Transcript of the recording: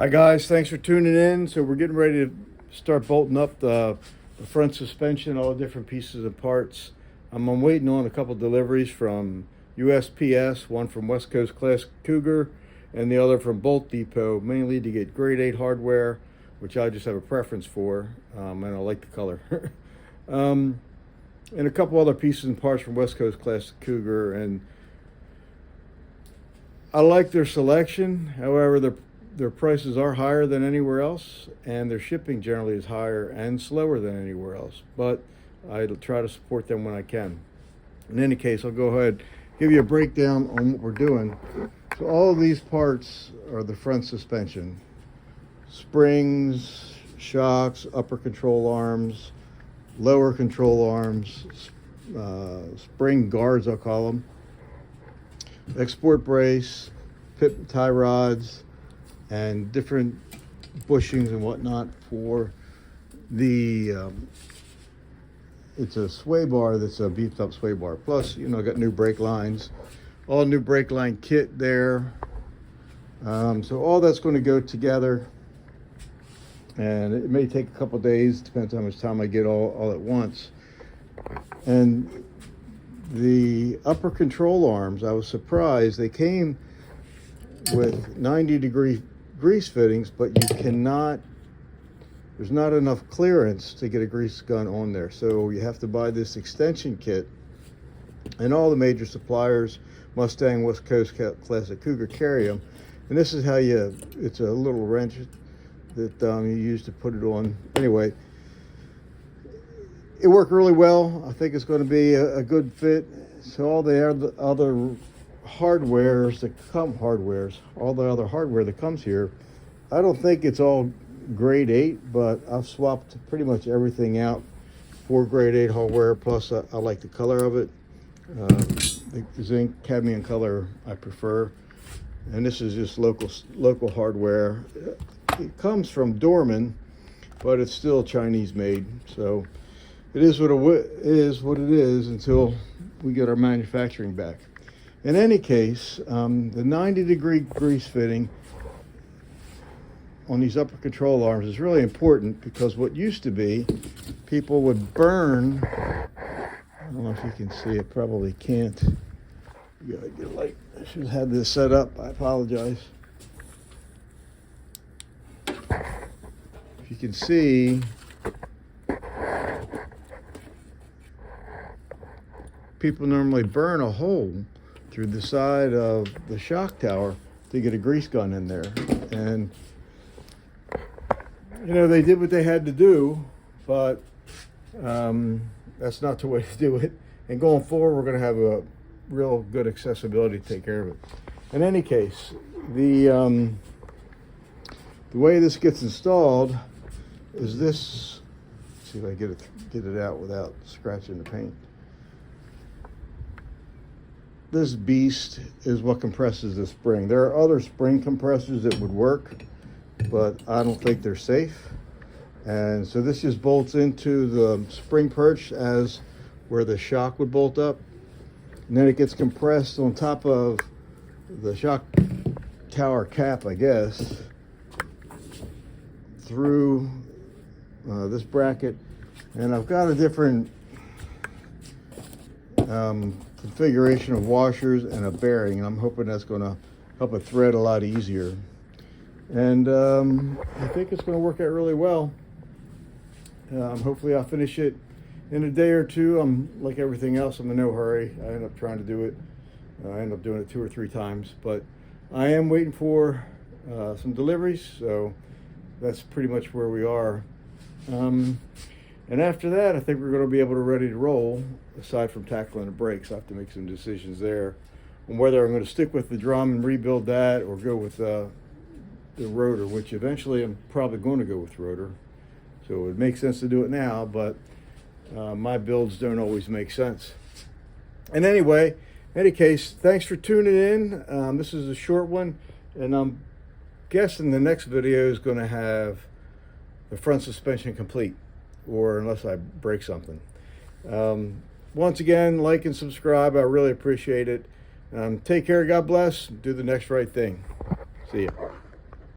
Hi guys, thanks for tuning in. So we're getting ready to start bolting up the front suspension, all the different pieces and parts. I'm waiting on a couple deliveries from USPS, one from West Coast Class Cougar and the other from Bolt Depot, mainly to get grade 8 hardware, which I just have a preference for, and I like the color. And a couple other pieces and parts from West Coast Class Cougar, and I like their selection. However, their prices are higher than anywhere else, and their shipping generally is higher and slower than anywhere else. But I try to support them when I can. In any case, I'll go ahead and give you a breakdown on what we're doing. So all of these parts are the front suspension. Springs, shocks, upper control arms, lower control arms, spring guards I'll call them, export brace, pit tie rods, and different bushings and whatnot for the it's a sway bar that's a beefed up sway bar. Plus, you know, I got new brake lines, all new brake line kit there. So all that's going to go together, and it may take a couple days, depends how much time I get all at once. And the upper control arms, I was surprised. They came with 90-degree grease fittings, but you cannot, there's not enough clearance to get a grease gun on there. So you have to buy this extension kit. And all the major suppliers, Mustang, West Coast Classic Cougar, carry them. And this is how it's a little wrench that you use to put it on. Anyway, it worked really well. I think it's going to be a good fit. So all the other hardwares that come, all the other hardware that comes here, I don't think it's all grade 8, but I've swapped pretty much everything out for grade 8 hardware. Plus, I like the color of it. The zinc cadmium color I prefer. And this is just local hardware. It comes from Dorman, but it's still Chinese made. So it is what it is until we get our manufacturing back. In any case, the 90-degree grease fitting on these upper control arms is really important, because what used to be, people would burn, I don't know if you can see it, probably can't. You gotta get a light. I should have had this set up, I apologize. If you can see, people normally burn a hole through the side of the shock tower to get a grease gun in there. And, you know, they did what they had to do, but that's not the way to do it. And going forward, we're going to have a real good accessibility to take care of it. In any case, the way this gets installed is this. Let's see if I get it out without scratching the paint. This beast is what compresses the spring. There are other spring compressors that would work, but I don't think they're safe. And so this just bolts into the spring perch as where the shock would bolt up. And then it gets compressed on top of the shock tower cap, I guess, through this bracket. And I've got a different configuration of washers and a bearing, and I'm hoping that's going to help it thread a lot easier. And I think it's going to work out really well. Hopefully I'll finish it in a day or two. I'm like everything else, I'm in no hurry. I end up trying to do it. I end up doing it 2 or 3 times, but I am waiting for some deliveries, so that's pretty much where we are. And after that, I think we're going to be able to ready to roll, aside from tackling the brakes. I have to make some decisions there on whether I'm going to stick with the drum and rebuild that, or go with the rotor, which eventually I'm probably going to go with rotor. So it would make sense to do it now, but my builds don't always make sense. And anyway, in any case, thanks for tuning in. This is a short one, and I'm guessing the next video is going to have the front suspension complete, or unless I break something. Once again, like and subscribe. I really appreciate it. Take care. God bless. Do the next right thing. See ya.